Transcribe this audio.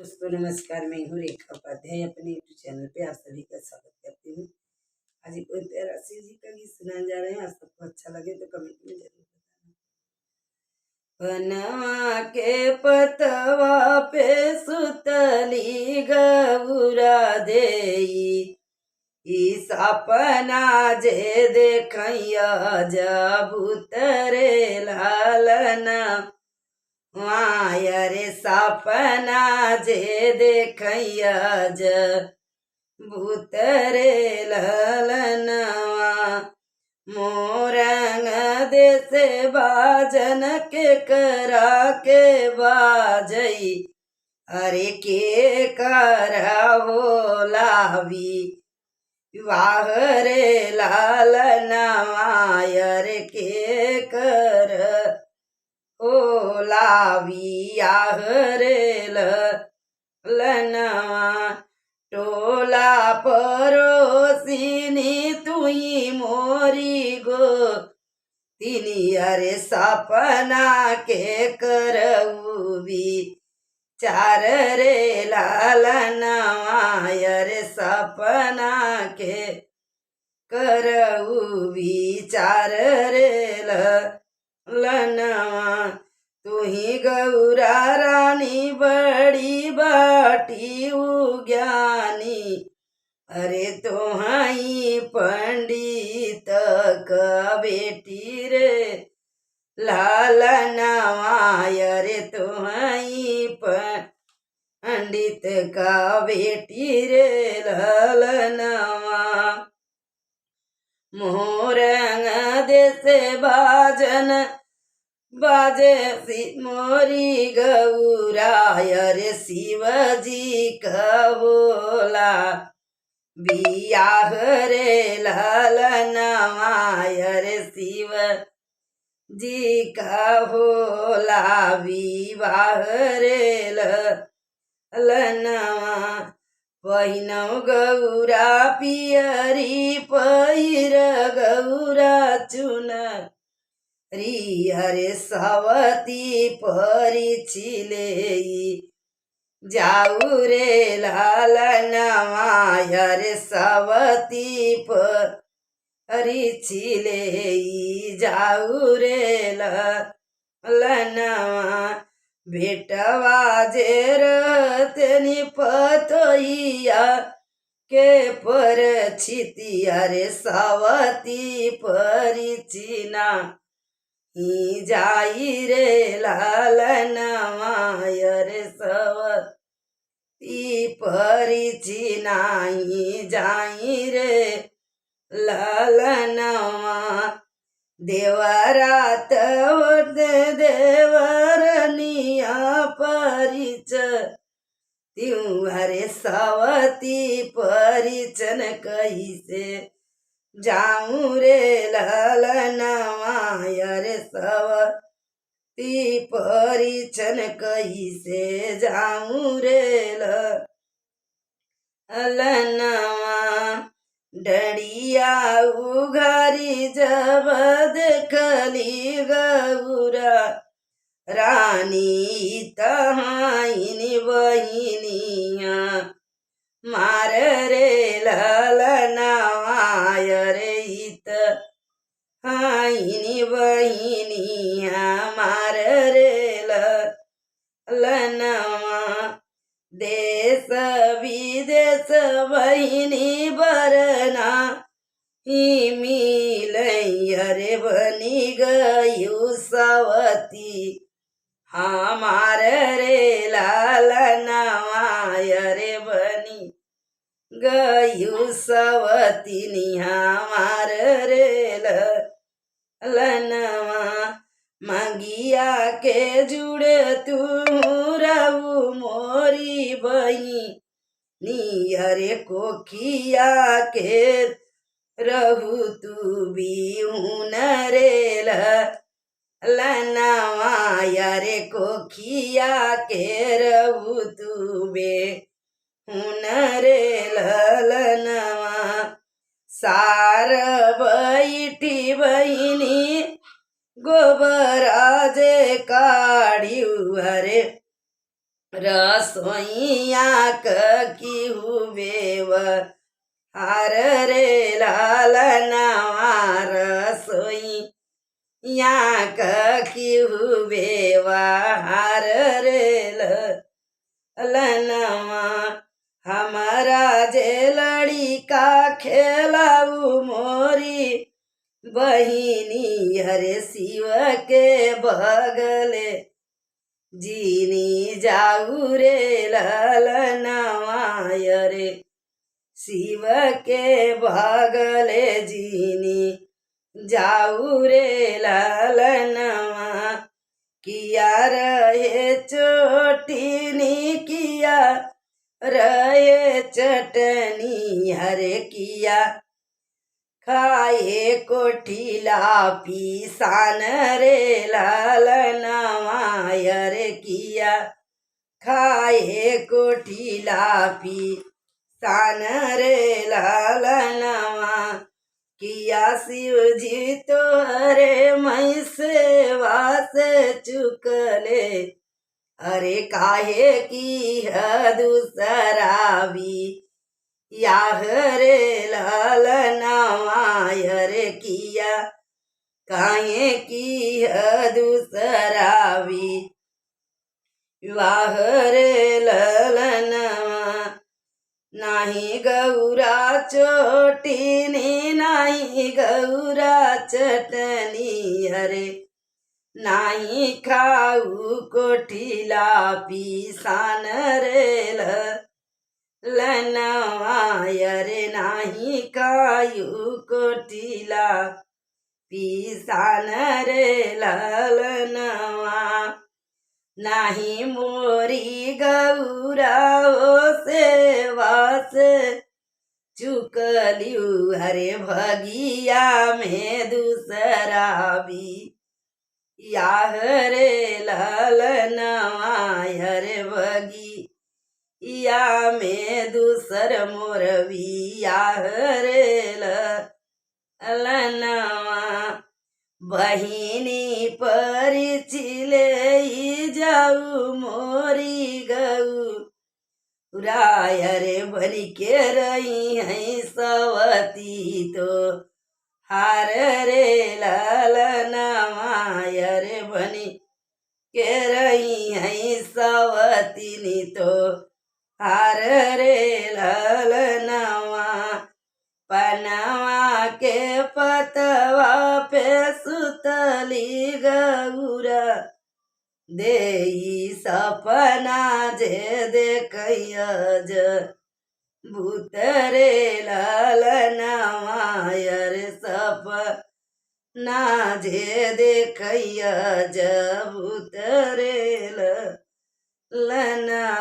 दोस्तों नमस्कार, मैं हूँ रेखा उपाध्याय। अपने यूट्यूब चैनल पे आप सभी का स्वागत करती हूँ। आज एक कोई प्यारा शिव जी का गीत सुनाने जा रहे हैं। आज सबको अच्छा लगे तो कमेंट में जरूर बताना। पनवा के पतवा पे सुतली गौरा देई, ई सपना जे देखैया जबूतरे लालना। रे सपना जे देखैया भूतरे ललनवा। मोरंग देसे बाजन के करा के बाजई, अरे के करा हो लावी वाह रे लालनवा। अरे के कर ओ लाविया रे लनवा। टोला परोसिनी तुई मोरी गो तिनी, अरे सपना के करऊबी चार रे लालनवा। अरे सपना के करऊबी चार रे लनवा। तुही गौरा रानी बड़ी बाटी उज्ञानी, अरे तोहाई पंडित का बेटी रे लालनवा। अरे तोहाई पंडित का बेटी रे लालनवा। मोरंग देसे बाजन बाजे मोरी गौरा, अरे शिवजी कहोला बियाह रे लालनवा। अरे शिव जी कहोला विवाह रे ललनवा। पहिनौ गौरा पियरी पहिर गौरा चुनरी, अरे सवती परिछिले जाऊ रे लालनवा। अरे सवती परिछिले जाऊ रे ललनवा। बेटवा जे रतनी पतोइया के परछिती, अरे सवती परिचिना ही जाई रे लालनवा। अरे सवती परिचिना ही जाई रे लालनवा। देवरात होते देवरनिया परिच त्यों, अरे सवती परिचन कैसे जाऊं रे लालनवा। अरे सवती परिचन कैसे जाऊं रे ललनवा। डड़िया उघारी जब देखली गौरा रानी तहाइनी बहिनिया, मार रे ललनवा। अरे इत हाइनी बहिनिया मार रे ललनवा। देश विदेश बहिनी बरना ही मिलई, अरे बनी गयु सवती हमार रे लालनवा। अरे बनी गयु सवती हमार रे ललनवा। मंगिया के जुड़े तू रहू मोरी बहिनी, अरे कोखिया के रहू तू बिहुन रे ललनवा। अरे कोखिया के रहू तू बेहुन रे ललनवा। सार बैठी बहिनी गोबराजे काढ़ियु, अरे रसोइया की हुबेव हार रे लालनवा रसोई या की हुबेवा हार रे लनवा हमारा जे लड़ी का खेलाऊ मोरी बहिनी हरे शिव के बगले जीनी जाऊ रे ललनवा रे शिव के बगले जीनी जाऊ रे ललनवा किया रहे चोटिनी किया रहे चटनी हरे किया खाए कोठिला पीसान रे लालनवा रे किया खाए कोठिला पीसान रे लालनवा किया शिव जी तोहरे मैं सेवा से चुकले अरे काहे की है दूसरा भी याह रे लालनवा रे किया काहे की है दूसरा भी वाह रे ललनवा नाही गौरा चोटिनी नाही गौरा चटनी हरे नाही खाऊ कोठिला पीसान रे लनवा रे नाही खाऊ कोठिला पीसान रे ललनवा नाही मोरी गौरा ओ सेवा से चुकलियू हरे भगिया में दूसरा भी याह रे ललनवा हरे भगी या में दूसर मोर भी याह रे ललनवा बहिनी परिचिले जाऊ मोरी गऊ राय रे बनी के रही है सवती तो हार रे ललनवा रे बनी के रही है सवतीनी तो हार रे ललनवा पनवा के पतवा पे सुतली गौरा देई सपना जे देखैया ज भूतरे ललनवा रे सपना जे देखैया ज भूतरे ललनवा